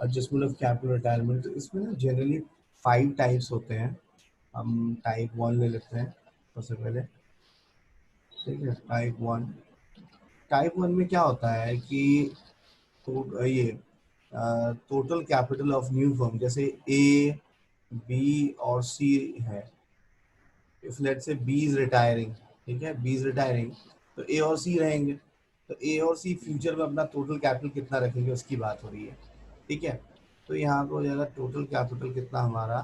Adjustment of capital retirement, इसमें ना generally 5 types होते हैं। हम टाइप 1 ले लेते हैं सबसे पहले। ठीक है, टाइप 1 में क्या होता है कि ये total capital of new firm, जैसे ए, बी और सी है। इफ लेट से बी इज रिटायरिंग, ठीक है, बी इज रिटायरिंग, तो ए और सी रहेंगे। तो ए और सी फ्यूचर में अपना टोटल कैपिटल कितना रखेंगे उसकी बात हो रही है। ठीक है, तो यहाँ पे हो जाएगा टोटल कैपिटल कितना हमारा,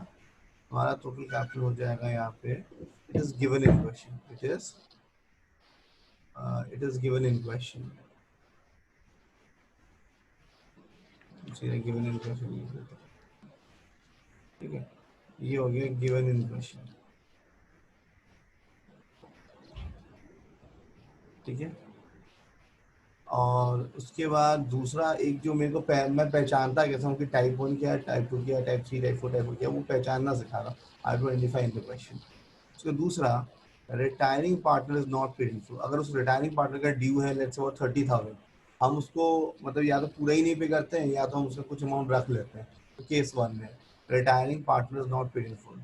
हमारा टोटल कैपिटल हो जाएगा यहाँ पे, it is given in question, it is given in question, given in question. ठीक है, ये हो गया गिवन इन क्वेश्चन। ठीक है, और उसके बाद दूसरा एक जो मेरे को मैं पहचानता कैसा हूँ कि टाइप 1 क्या है, टाइप 2 क्या है, टाइप 3, टाइप 4, टाइप 4 क्या है, वो पहचानना सिखा रहा हूँ, I to identify in the question. उसका दूसरा, retiring partner is not paid in full. अगर उस रिटायरिंग पार्टनर का ड्यू है लेट्स से वो 30,000, हम उसको मतलब या तो पूरा ही नहीं पे करते हैं या तो हम उसका कुछ अमाउंट रख लेते हैं। तो केस 1 में retiring partner is not paid in full,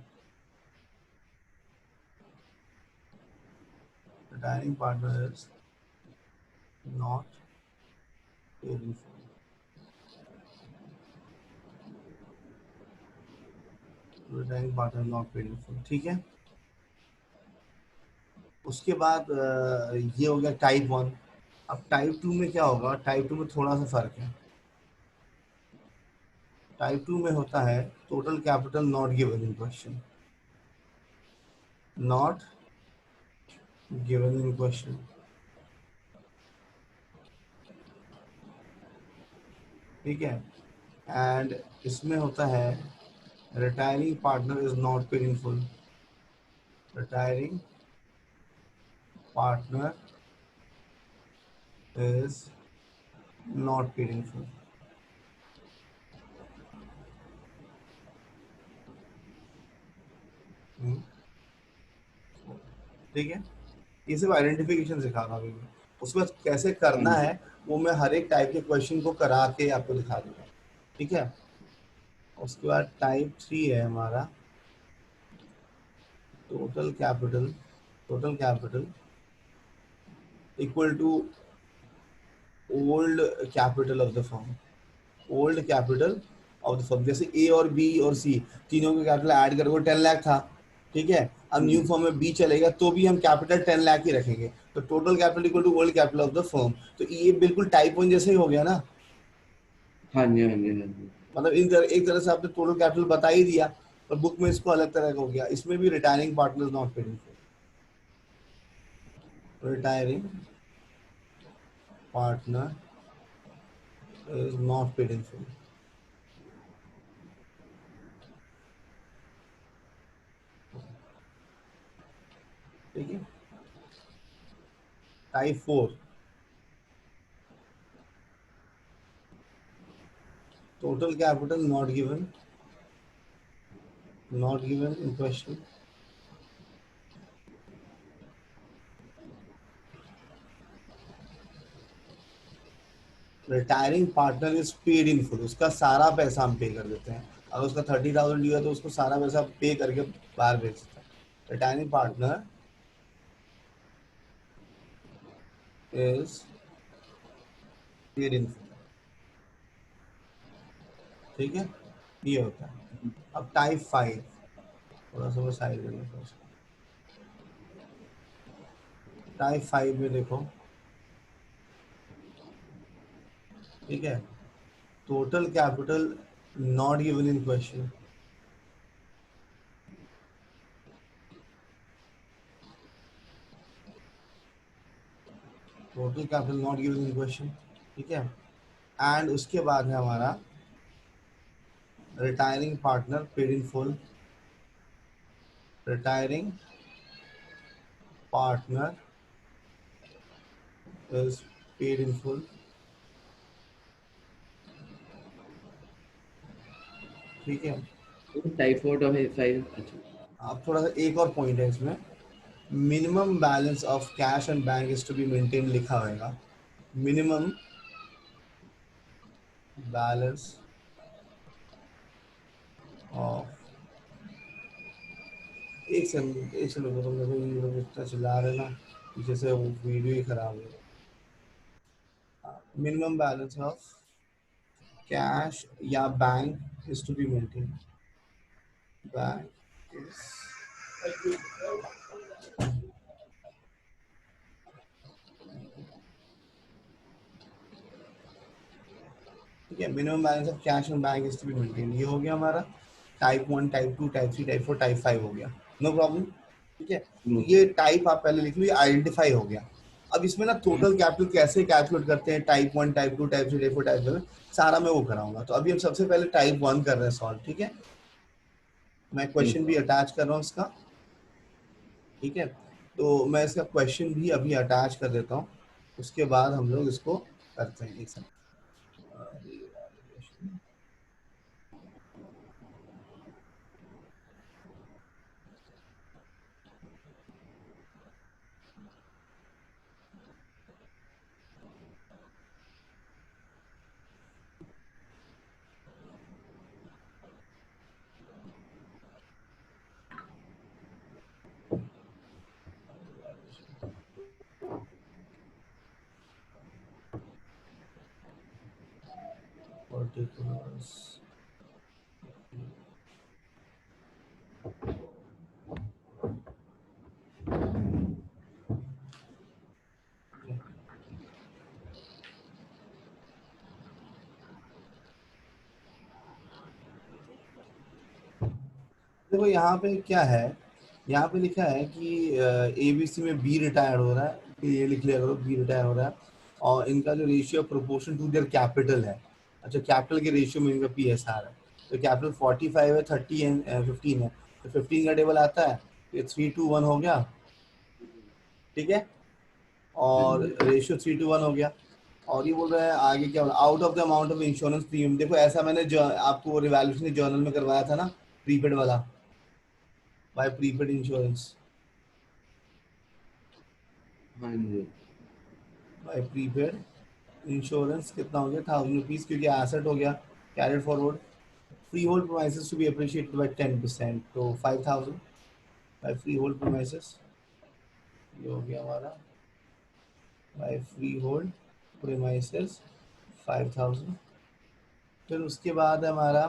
retiring partner is not paid in full, retiring partner not paid in full. ठीक है, उसके बाद ये हो गया टाइप 1। अब टाइप 2 में क्या होगा, टाइप 2 में थोड़ा सा फर्क है। टाइप 2 में होता है total capital not given in question, not given in question. ठीक है, एंड इसमें होता है retiring partner is not paid in full, retiring partner is not paid in full. ठीक है, ये सब आइडेंटिफिकेशन सिखा रहा हूँ अभी। उसके बाद कैसे हाँ करना जी। है वो मैं हर एक टाइप के क्वेश्चन को करा के आपको दिखा दूंगा। ठीक है, उसके बाद टाइप 3 है हमारा total capital, total capital equal to old capital of the firm, old capital of the firm. जैसे ए और बी और सी तीनों का कैपिटल ऐड करके 10 लाख था। ठीक है, अब न्यू फर्म में बी चलेगा तो भी हम कैपिटल 10 लाख ही रखेंगे, तो total capital equal to old capital of the firm. तो ये बिल्कुल टाइप 1 जैसे ही हो गया ना, हाँ जी। हाँ जी। हाँ जी। मतलब एक तरह से आपने टोटल कैपिटल बता ही दिया, पर बुक में इसको अलग तरह का हो गया। इसमें भी retiring partner not paid in full, retiring partner is not paid in full. ठीक है, type 4 total capital not given, not given in question, retiring partner is paid in full, उसका सारा पैसा हम पे कर देते हैं। अगर उसका 30,000 ड्यू है तो उसको सारा पैसा पे करके बाहर भेज देते हैं। Retiring partner is paid in full. ठीक है, ये होता है। अब टाइप 5, थोड़ा सा वो साइड कर लेते हैं। टाइप 5 में देखो, ठीक है, total capital not given in question, total capital not given in question. ठीक है, एंड उसके बाद है हमारा retiring partner paid in full, retiring partner is paid in full. ठीक है, टाइप 4 और 5, अच्छा। अब थोड़ा सा एक और पॉइंट है इसमें, minimum balance of cash and bank is to be maintain लिखा होगा। मिनिमम बैलेंस और एक सेकंड रुको, तुम देखो ये लोग इतना चिल्ला रहे ना, पीछे से वो वीडियो ही खराब है। मिनिमम बैलेंस ऑफ कैश या bank is to be maintain. Bank ठीक है, minimum balance of cash and bank is to be maintain, ये हो गया हमारा type 1, type 2, type 3, type 4, type 5 हो गया। No problem. ठीक है, तो नो। ये टाइप आप पहले लिख लो, ये आइडेंटिफाई हो गया। अब इसमें ना टोटल कैपिटल कैसे कैलकुलेट करते हैं, type 1, type 2, type 3, type 4, type 7, सारा मैं वो कराऊंगा। तो अभी हम सबसे पहले टाइप 1 कर रहे हैं सॉल्व। ठीक है, मैं क्वेश्चन भी अटैच कर रहा हूँ इसका। ठीक है, तो मैं इसका क्वेश्चन भी अभी अटैच कर देता हूँ, उसके बाद हम लोग इसको करते हैं एक साथ। पर्टिकुलर्स देखो यहाँ पे क्या है, यहाँ पे लिखा है कि एबीसी में बी रिटायर हो रहा है, तो ये लिख लिया करो बी रिटायर हो रहा है, और इनका जो ratio proportion to their capital है। अच्छा, कैपिटल के रेशियो में इनका पीएसआर है, तो कैपिटल 45 है, 30 है, 15 है, तो 15 का टेबल आता है, ये 3:1 हो गया। ठीक है, हाँ और जी। रेशियो 3:1 हो गया। और ये बोल रहा है आगे क्या बोला, out of the amount of insurance premium. देखो ऐसा मैंने जो आपको रिवैल्यूएशन जर्नल में करवाया था ना, प्रीपेड वाला, बाय प्रीपेड इंश्योरेंस, हाँ जी। बाय प्रीपेड इंश्योरेंस कितना हो गया, 1000 रुपीज, क्योंकि एसेट हो गया carried forward. Freehold premises to be appreciated by 10%, तो 5000 बाय फ्री होल्ड प्रोमाइसेस, ये हो गया हमारा बाय फ्री होल्ड प्रोमाइसेस 5000। फिर उसके बाद है हमारा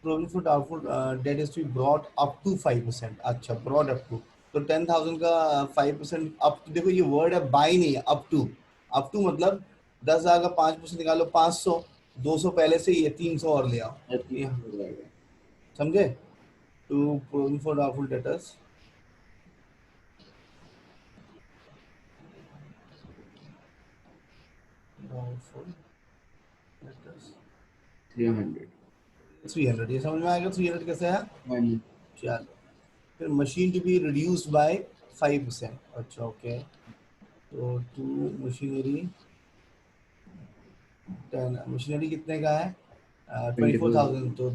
provision for doubtful debt is to be brought up to 5%। अच्छा, ब्रॉड अप टू, तो 10,000 का 5% अप। देखो ये वर्ड है, बाई नहीं है, अप टू। अप टू मतलब 10,000 का 5% निकालो, 500, 200 पहले से ही है, 300 और ले आओ। अच्छा, ये हो जाएगा। समझे, to provision for doubtful debtors, doubtful debtors 300। 300, ये समझ में आएगा 300 कैसे है। हाँ जी। चलो, फिर machine to be reduced by 5%। अच्छा ओके, तो टू मशीनरी 10, मशीनरी कितने का है, 24,000, 24,000। तो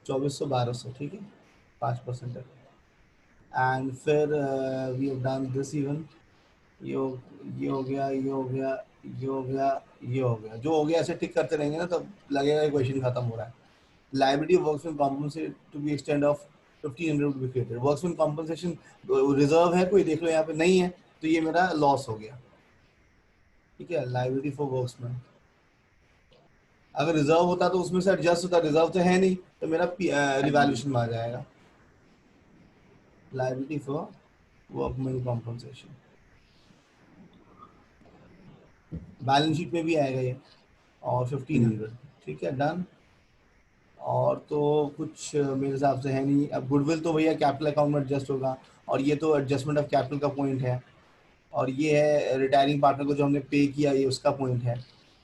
2400, 1200, ठीक है, 5% है। एंड फिर we have done this even, ये हो ये हो गया, ये हो गया, ये हो गया, ये हो गया। जो हो गया ऐसे टिक करते रहेंगे ना, तब लगेगा क्वेश्चन खत्म हो रहा है। Liability workmen compensate to be extend of 1500 to be created. Workmen compensation reserve है कोई, देख लो यहाँ पे नहीं है, तो ये मेरा लॉस हो गया। ठीक है, लाइबिलिटी फॉर वर्क्समैन, अगर रिजर्व होता तो उसमें से एडजस्ट होता, रिजर्व तो है नहीं, तो मेरा हाँ जी। रिवैल्यूएशन में आ जाएगा। Liability for workman compensation balance sheet में भी आएगा ये, और हाँ जी। 1500। ठीक है, डन। और तो कुछ मेरे हिसाब से है नहीं। अब गुडविल तो भैया कैपिटल अकाउंट में एडजस्ट होगा, और ये तो एडजस्टमेंट ऑफ कैपिटल का पॉइंट है, और ये है रिटायरिंग पार्टनर को जो हमने पे किया, ये उसका पॉइंट है।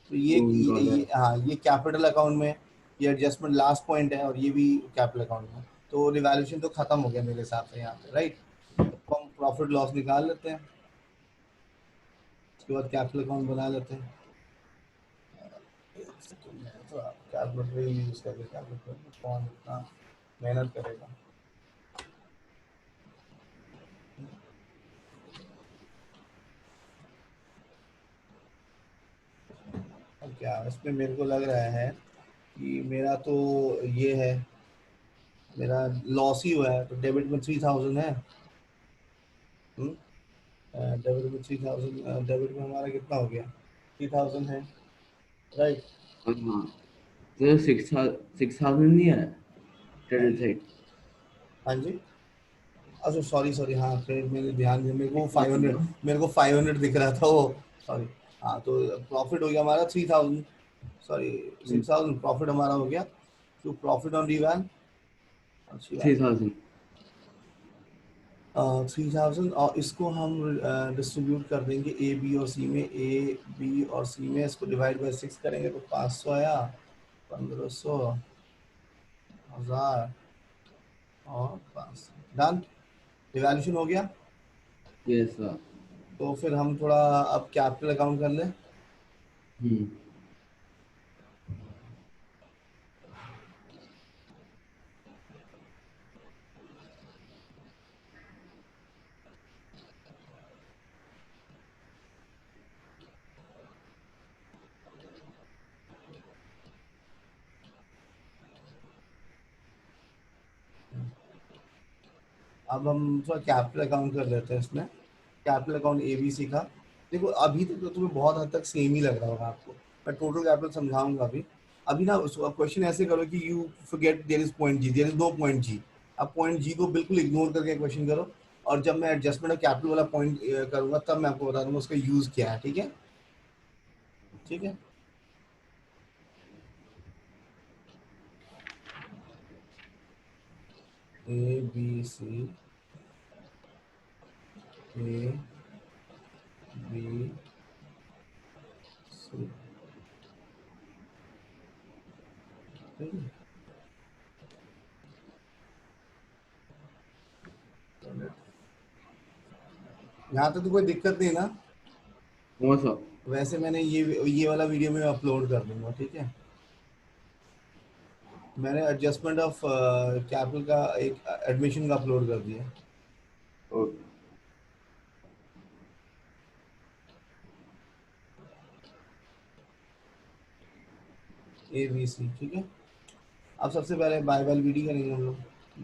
तो वो उनका वाला है। हाँ, ये कैपिटल अकाउंट में, ये एडजस्टमेंट लास्ट पॉइंट है, और ये भी कैपिटल अकाउंट में। तो रिवैल्यूएशन तो खत्म हो गया मेरे हिसाब से यहाँ पे, राइट। तो हम प्रॉफिट लॉस निकाल लेते हैं, उसके बाद कैपिटल अकाउंट बना लेते हैं। एक सेकंड में तो आप कैलकुलेटर ही यूज करके कैलकुलेट करें, कौन इतना मेहनत करेगा। और क्या इसमें मेरे को लग रहा है कि मेरा तो ये है, मेरा लॉस ही हुआ है, तो डेबिट में 3000 है। डेबिट में 3000, डेबिट में हमारा कितना हो गया, 3000 है, राइट। हाँ, तो 6,000 नहीं है हाँ क्रेडिट जी, साइड। हाँ जी। अच्छा सॉरी सॉरी, हाँ क्रेडिट मैंने ध्यान दिया, मेरे को 500, 6,000। मेरे को 500 दिख रहा था वो, सॉरी। हाँ तो प्रॉफिट हो गया हमारा 3000, सॉरी 6000 प्रॉफिट हमारा हो गया। तो प्रॉफिट ऑन रिवैन, अच्छी बात है। 3,000। 3000, और इसको हम डिस्ट्रीब्यूट कर देंगे ए बी और सी में, ए बी और सी में, इसको डिवाइड बाय 6 करेंगे तो 500 आया, 1500, 1000 और 500, डन। डिवैल्यूशन हो गया। Yes sir. तो फिर हम थोड़ा अब कैपिटल अकाउंट कर लें। हम्म। अब हम थोड़ा कैपिटल अकाउंट कर लेते हैं इसमें। Capital account A B C का, देखो अभी तक तो तुम्हें बहुत हद तक सेम ही लग रहा होगा आपको, मैं टोटल कैपिटल समझाऊंगा अभी। अभी ना क्वेश्चन ऐसे करो कि you forget there is point G, there is no point G. अब पॉइंट जी को बिल्कुल इग्नोर करके क्वेश्चन करो, और जब मैं एडजस्टमेंट ऑफ कैपिटल वाला पॉइंट करूंगा तब मैं आपको बता दूंगा उसका यूज क्या है, ठीक है। ठीक है, ए बी सी, ए बी सी, ठीक है। यहाँ तक तो कोई दिक्कत नहीं ना। कौन सा? वैसे मैंने ये वाला वीडियो में अपलोड कर दूंगा, ठीक है। मैंने एडजस्टमेंट ऑफ कैपिटल का एक एडमिशन का अपलोड कर दिया, ओके। ए बी सी, ठीक है। अब सबसे पहले बाय बाय बीडी करेंगे हम लोग,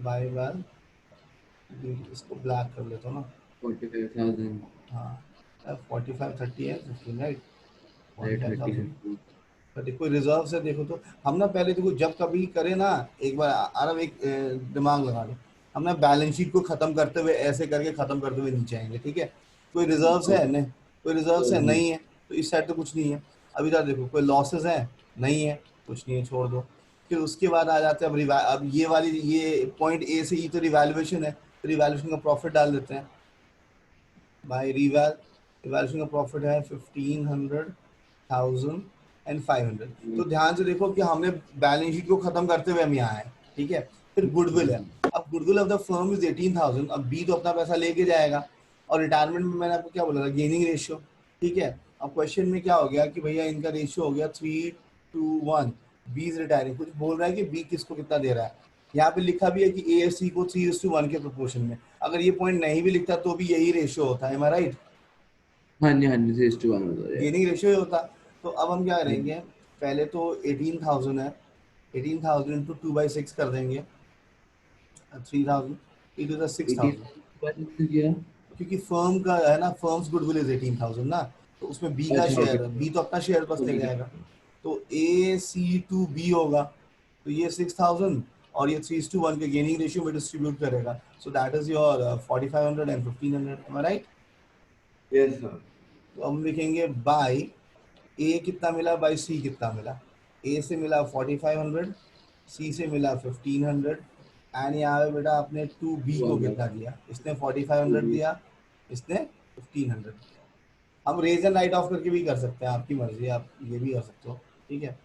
बाय बाय बीडी, इसको ब्लैक कर लेता हूँ ना। 45,000। हाँ 45 30 है 15, right. Forty right, five 30, thousand 50। तो देखो रिजर्व से देखो, तो हम ना पहले देखो जब कभी करें ना, एक बार आराम एक दिमाग लगा लो, हम ना बैलेंस शीट को खत्म करते हुए ऐसे करके खत्म करते हुए नीचे आएंगे, ठीक है। कोई रिजर्व्स है ओके। नहीं, कोई रिजर्व्स है नहीं। नहीं है, तो इस साइड तो कुछ नहीं है। अभी इधर देखो कोई लॉसेस है नहीं है, कुछ नहीं है, छोड़ दो। फिर उसके बाद आ जाते हैं अब ये वाली, ये पॉइंट ए से ई तो रिवैल्यूएशन है, तो रिवैल्यूएशन का प्रॉफिट डाल देते हैं बाय रिवैल। रिवैल्यूएशन का प्रॉफिट है 1500, 1500 तो ध्यान से देखो कि हमने बैलेंस शीट को खत्म करते हुए हम यहाँ आए, ठीक है। फिर गुडविल है, अब goodwill of the firm is 18,000, अब बी तो अपना पैसा लेके जाएगा, और रिटायरमेंट में मैंने आपको क्या बोला था, गेनिंग रेशियो, ठीक है। अब क्वेश्चन में क्या हो गया कि भैया इनका रेशियो हो गया 3:1, बी इज रिटायरिंग, कुछ बोल रहा है कि बी किसको कितना दे रहा है। यहाँ पे लिखा भी है कि ए सी को 3:1 के प्रोपोर्शन में, अगर ये पॉइंट नहीं भी लिखता तो भी यही रेशियो होता है, राइट। हाँ जी, हाँ जी, 3:1 हो जाएगा। गेनिंग रेशियो ही होता। तो अब हम क्या करेंगे, पहले तो 18,000 है, 18,000 इंटू 2/6 कर देंगे, 3000 इंटू द 6,000, 18 से किया। क्योंकि फर्म का है ना, फर्म्स गुडविल इज 18,000 ना, तो उसमें बी का अच्छा, ओके। शेयर है, बी तो अपना शेयर बस ले ओके। जाएगा। तो ए सी टू बी होगा, तो ये 6,000 और ये 3:1 के गेनिंग रेशियो में डिस्ट्रीब्यूट करेगा, so that is your 4500 and 1500, right. Yes sir. तो हम लिखेंगे बाय ए कितना मिला, बाई सी कितना मिला। ए से मिला 4500, सी से मिला 1500, एंड यहाँ पे बेटा आपने टू बी को कितना दिया, इसने 4500 दिया, इसने 1500 दिया। हम रेज एंड राइट ऑफ करके भी कर सकते हैं, आपकी मर्जी है, आप ये भी कर सकते हो, ठीक है।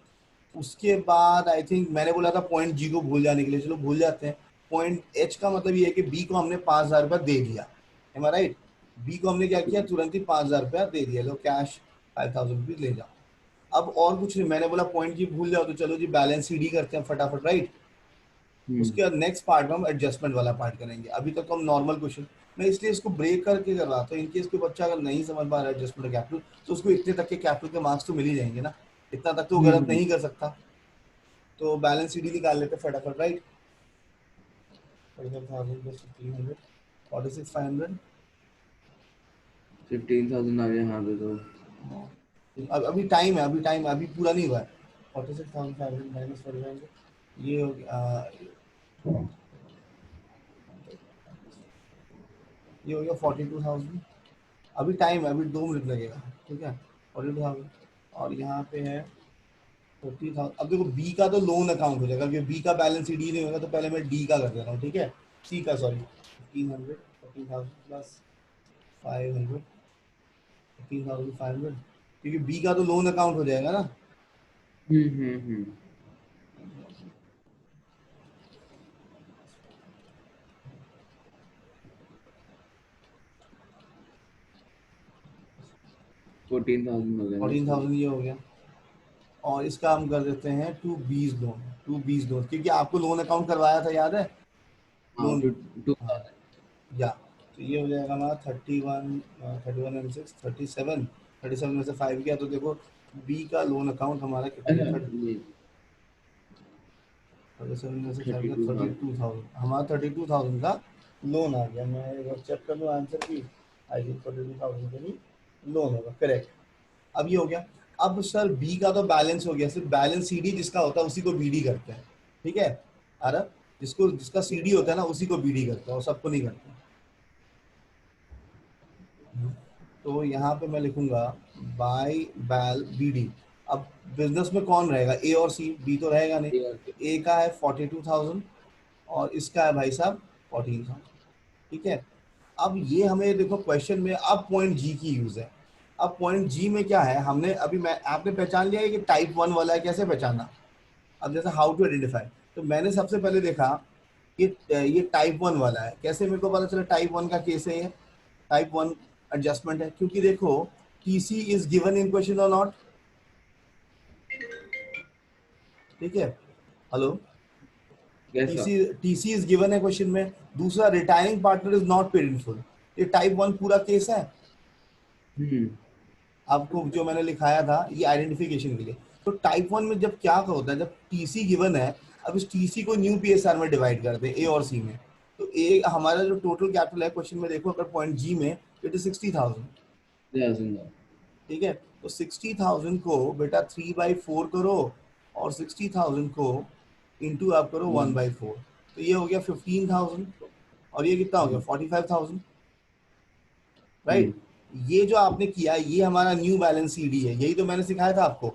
उसके बाद आई थिंक मैंने बोला था पॉइंट जी को भूल जाने के लिए, चलो भूल जाते हैं। पॉइंट एच का मतलब ये है कि बी को हमने 5,000 रुपया दे दिया, एम आई राइट। बी को हमने क्या किया, तुरंत ही 5,000 रुपया दे दिया, लो कैश 5,000 रुपीज ले जाओ। अब और कुछ नहीं, मैंने बोला पॉइंट जी भूल जाओ, तो चलो जी बैलेंस सीडी करते हैं फटाफट, राइट। उसके बाद नेक्स्ट पार्ट में हम एडजस्टमेंट वाला पार्ट करेंगे, अभी तक तो हम नॉर्मल क्वेश्चन, मैं इसलिए इसको ब्रेक करके कर रहा था, इनकेस कोई बच्चा अगर नहीं समझ पा रहा है एडजस्टमेंट कैपिटल, तो उसको इतने तक के कैपिटल के मार्क्स तो मिल ही जाएंगे ना, इतना तक तो वो गलत नहीं कर सकता। तो बैलेंस सीडी निकाल लेते फटाफट, राइट। 45,000 plus 1,500, 46,500। 15,000 आ गया यहाँ पे तो। अब अभी टाइम है, अभी टाइम अभी पूरा नहीं हुआ है। 46,500 माइनस 4500, ये हो गया ये हो गया 42,000। अभी टाइम है, अभी 2 मिनट लगेगा, ठीक है। 42,000 और यहाँ पे है 50,000। अब देखो बी का तो लोन अकाउंट हो जाएगा, क्योंकि बी का बैलेंस सी डी नहीं होगा, तो पहले मैं डी का कर दे रहा हूँ, ठीक है। सी का सॉरी 1,500, 14,000 प्लस 500, 15,500, क्योंकि बी का तो लोन अकाउंट हो जाएगा ना। हम्म। 14,000 हो गया ना इसका। 14,000 ये हो गया। और इसका हम कर देते हैं टू बीज लोन, टू बीज लोन, क्योंकि आपको लोन अकाउंट करवाया था, याद है। हाँ लोन, टू हाँ, या तो ये हो जाएगा हमारा 31 एंड 6 37। 37 में से 5 गया, तो देखो बी का लोन अकाउंट हमारा कितना अच्छा है। ये 37 में से 5 गया, 32,000। 32,000 हमारा 32,000 का लोन आ गया। मैं एक बार चेक कर लूँ आंसर की। आई थिंक 32,000 का ही लोन होगा, करेक्ट। अब ये हो गया। अब सर बी का तो बैलेंस हो गया, सिर्फ बैलेंस सीडी जिसका होता है उसी को बीडी करते हैं, ठीक है। अरे जिसको जिसका सीडी होता है ना उसी को बीडी करता है, और सबको नहीं करता। तो यहाँ पे मैं लिखूंगा बाई बैल बी डी। अब बिजनेस में कौन रहेगा, ए और सी, बी तो रहेगा नहीं। ए का है 42,000 और इसका है भाई साहब 14,000, ठीक है। अब ये हमें देखो क्वेश्चन में अब पॉइंट जी की यूज है। अब पॉइंट जी में क्या है, हमने अभी मैं आपने पहचान लिया है कि टाइप 1 वाला है, कैसे पहचाना। अब जैसे हाउ टू आइडेंटिफाई, तो मैंने सबसे पहले देखा ये टाइप 1 वाला है। कैसे मेरे को पता चला टाइप 1 का केस है ये, टाइप 1 एडजस्टमेंट है, क्योंकि देखो TC is given in question और नॉट, ठीक है। हेलो, कैसा? टीसी टीसी इज गिवन है क्वेश्चन में। दूसरा retiring partner is not paid in full, ये टाइप 1 पूरा केस है। हम्म आपको जो मैंने लिखाया था ये आइडेंटिफिकेशन के लिए। तो टाइप 1 में जब क्या होता है, जब टीसी गिवन है, अब इस टीसी को न्यू पीएसआर में डिवाइड करते हैं, ए और सी में। तो ए हमारा जो टोटल कैपिटल है क्वेश्चन में, देखो अगर पॉइंट जी में, इट इज 60,000, 10,000। ठीक है। तो 60,000 को बेटा 3/4 करो, और 60,000 को इंटू आप करो वन। 1/4, तो ये हो गया 15,000। और ये कितना हो गया 45,000, हम्म राइट। ये जो आपने किया ये हमारा न्यू बैलेंस सीडी है, यही तो मैंने सिखाया था आपको।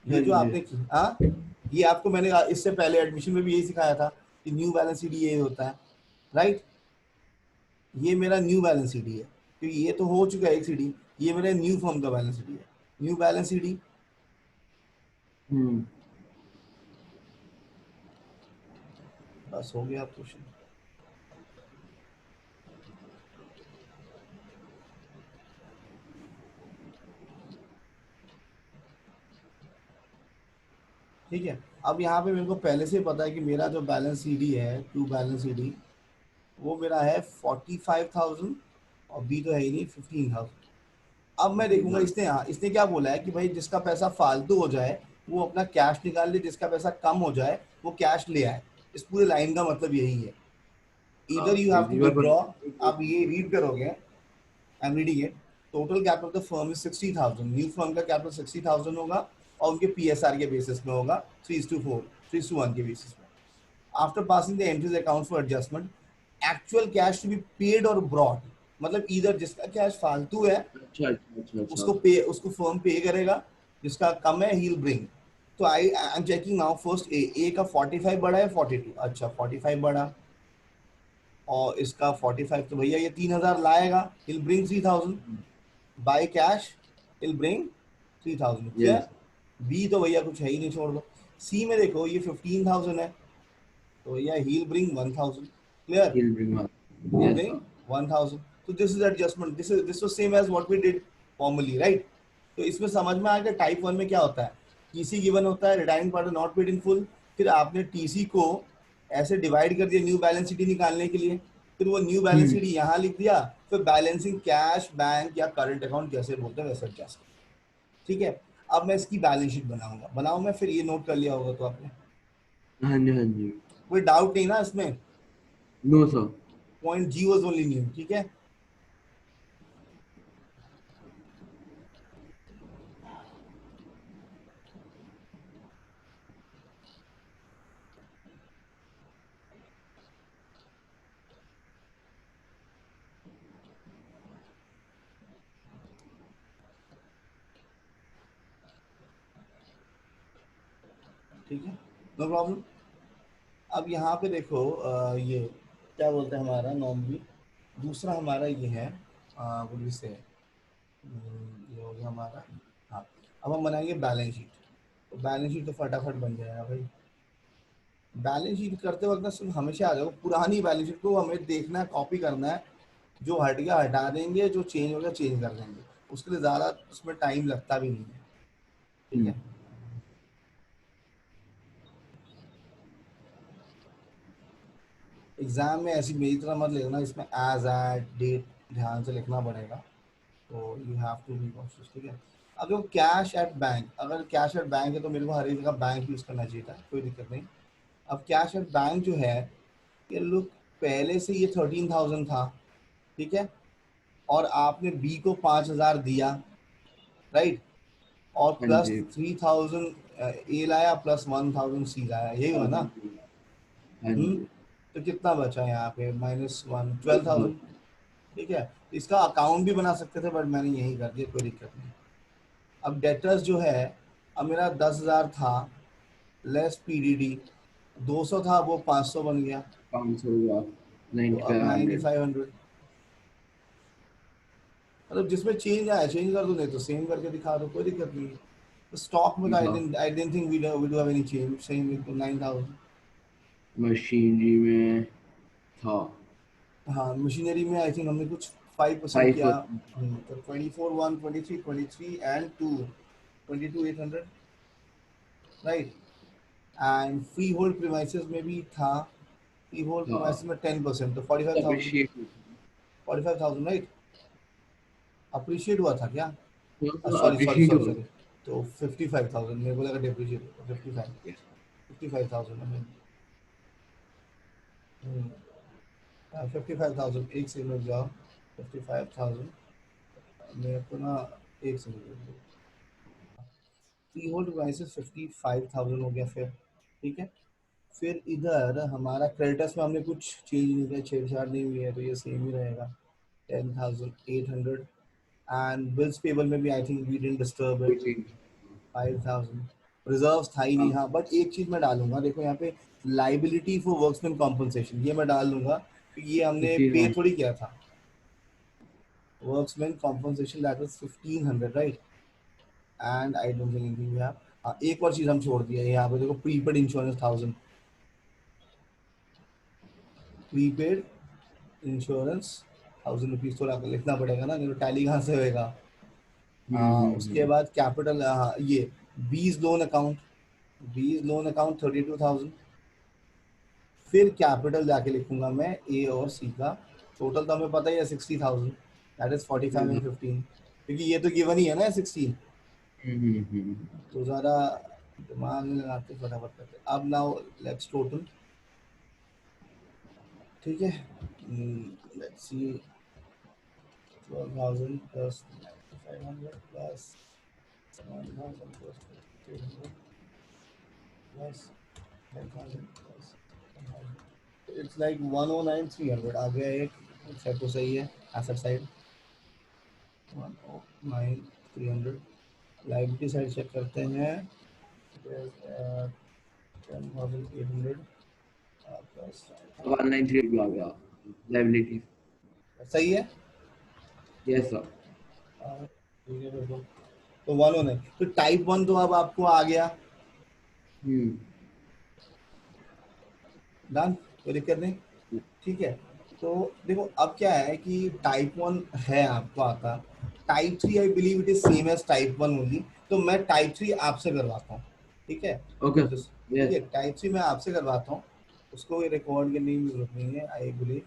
ये हाँ जो जी। आपने की, हाँ, ये आपको मैंने इससे पहले एडमिशन में भी यही सिखाया था कि न्यू बैलेंस सीडी ये होता है, राइट। ये मेरा न्यू बैलेंस सीडी है, क्योंकि ये तो हो चुका है एक सीडी। ये मेरा न्यू फॉर्म का बैलेंस सीडी है, न्यू बैलेंस सीडी। हम्म बस हो गया आप क्वेश्चन। ठीक है। अब यहाँ पे मेरे को पहले से पता है कि मेरा जो बैलेंस सीडी है, टू बैलेंस सीडी, वो मेरा है 45,000, और बी तो है ही नहीं 15,000। अब मैं देखूंगा, इसने क्या बोला है कि भाई जिसका पैसा फालतू हो जाए वो अपना कैश निकाल ले, जिसका पैसा कम हो जाए वो कैश ले आए। इस पूरे लाइन का मतलब यही है, इधर यू हैव टू रिसीवर पर। विदड्रॉ। आप ये रीड करोगे, I am reading it. Total capital of the firm is 60,000, new firm का कैपिटल 60,000 होगा, और उनके पीएसआर के बेसिस में होगा 3:4, 3:1 के बेसिस में। After passing the entries account for adjustment, actual cash to be paid और ब्रॉड, मतलब इधर जिसका कैश फालतू है अच्छा अच्छा अच्छा अच्छा। उसको फर्म पे करेगा, जिसका कम है ही विल ब्रिंग। तो I am checking now first A का 45 बढ़ा है 42, अच्छा 45 बढ़ा, और इसका 45, तो भैया ये 3,000 लाएगा, he'll bring 3,000 by cash, he'll bring 3,000, clear. Yes. B तो भैया कुछ है ही नहीं, छोड़ दो। सी में देखो ये 15,000 है, तो भैया he'll bring 1,000, clear. He'll bring up. He'll Yes bring sir. 1,000। So this is adjustment, this was same as what we did formally, right। तो इसमें समझ में आ गया टाइप 1 में क्या होता है। टीसी गिवन होता है, retiring part not paid in full, फिर आपने टीसी को ऐसे डिवाइड कर दिया न्यू बैलेंस शीट निकालने के लिए, फिर वो न्यू बैलेंस हम्म शीट यहाँ लिख दिया, फिर बैलेंसिंग कैश बैंक या करंट अकाउंट जैसे बोलते हैं वैसे एडजस्ट, ठीक है। अब मैं इसकी बैलेंस शीट बनाऊंगा, बनाऊं मैं, फिर ये नोट कर लिया होगा तो आपने, हाँ जी हाँ जी। कोई डाउट नहीं ना इसमें। No, sir. Point G was only new. ठीक है, ठीक है, नो प्रॉब्लम। अब यहाँ पे देखो ये क्या बोलते हैं हमारा नॉर्मली दूसरा हमारा ये है पुलिस से ये हो गया हमारा। हाँ, अब हम बनाएंगे बैलेंस शीट। तो बैलेंस शीट तो फटाफट बन जाएगा भाई। बैलेंस शीट करते वक्त ना सिर्फ हमेशा आ जाओ पुरानी बैलेंस शीट को हमें देखना है, कॉपी करना है, जो हट गया हटा देंगे, जो चेंज हो गया चेंज कर देंगे। उसके लिए ज़्यादा उसमें टाइम लगता भी नहीं है। ठीक Hmm. है, एग्जाम में ऐसी मेरी तरह मत लिखना, इसमें एज एट डेट ध्यान से लिखना पड़ेगा। तो you have to be cautious. ठीक है, अब देखो कैश एट बैंक, अगर कैश एट बैंक है तो मेरे को हर एक जगह बैंक यूज़ करना चाहिए था, कोई दिक्कत नहीं। अब कैश एट बैंक जो है, ये लुक पहले से ये 13,000 था, ठीक है, और आपने बी को 5,000 दिया, राइट, और हाँ प्लस जी। 3,000 ए लाया, प्लस 1,000 सी लाया, यही हाँ हुआ ना। जी। हाँ हम्म, जी। तो कितना बचा यहाँ पे -1 12 12,000। ठीक है, इसका अकाउंट भी बना सकते थे बट मैंने यही कर दिया, कोई दिक्कत नहीं। अब डेटर्स जो है, अब मेरा 10,000 था, लेस पीडीडी 200 था, वो 500 बन गया, 500 हुआ, तो अब 9500। 9,500। मतलब जिसमें चेंज आया चेंज कर दो, नहीं तो सेम करके दिखा दो, कोई दिक्कत नहीं है। तो स्टॉक में तो हाँ, I don't think we do have any change, same with 9,000। Machinery में था हाँ, मशीनरी में आई थिंक हमने कुछ 5% किया। 5%। तो 24 1 23 and 2 22,800, right. And free hold premises में भी था, फ्री होल्ड था प्रीमाइसेस में 10%, तो 45,000। Appreciate 45,000, right. अप्रिशिएट हुआ था क्या? हुआ, सॉरी सॉरी अप्रिशिएट सॉरी हुआ। सॉरी, तो 55,000 मेरे को लगा डिप्रिशिएट हुआ, 55, 55,000 में 55,000, एक सेकंड रुक जाओ। 55,000 मेरे को ना, एक सेकंड रुक जाओ। फ्री होल्ड प्राइसेस 55,000 हो गया फिर, ठीक है। फिर इधर हमारा क्रेडिटर्स में हमने कुछ चेंज नहीं किया, छेड़छाड़ नहीं हुई है, तो ये सेम ही रहेगा 10,800। एंड बिल्स पेबल में भी I think we didn't disturb कोई इट, चेंज। 5,000। रिजर्व था ही नहीं, हाँ, हाँ, बट एक चीज मैं डालूंगा, देखो यहाँ पे लाइबिलिटी फॉर वर्क्समैन कॉम्पनसेशन, ये मैं डाल दूंगा क्योंकि ये हमने 15 पे हाँ। थोड़ी किया था। Workmen compensation that was 1,500, right. And I don't think anything we have. हाँ, एक और चीज हम छोड़ दिए यहाँ पे, देखो prepaid insurance 1,000, prepaid insurance 1,000 rupees, थोड़ा लिखना पड़ेगा ना, नहीं तो टैली कहाँ से होएगा। उसके हम्म। बाद कैपिटल, ये 20 लोन अकाउंट, 20 लोन अकाउंट 32,000। फिर कैपिटल जाके लिखूंगा मैं ए और सी का, टोटल तो हमें पता ही है 60,000, दैट इज 45 हाँ। एंड 15, क्योंकि ये तो गिवन ही है ना 16। हम्म। तो ज़्यादा दिमाग नहीं लगाते, फटाफट करते। अब नाउ लेट्स टोटल, ठीक है। Let's see, 12,000 plus 9,500 plus 1,000 plus 2,000 plus 10,000 plus 1,000, it's like 109,300 आ गया एक। अच्छा, तो सही है, asset side 109,300। Liability side check करते हैं, 10,800 प्लस, 193 आ गया लाइबिलिटी। सही है। Yes sir. ठीक है, तो 109, तो टाइप 1 तो अब आपको आ गया, हम्म। डन, कोई दिक्कत नहीं। ठीक है, तो देखो अब क्या है कि टाइप 1 है आपको आता, type 3 I believe it is same as type 1 only, तो मैं टाइप 3 आपसे करवाता हूँ, ठीक है। ओके तो सर। ठीक यस। है, टाइप 3 मैं आपसे करवाता हूँ, उसको रिकॉर्ड करने की जरूरत नहीं है आई बिलीव।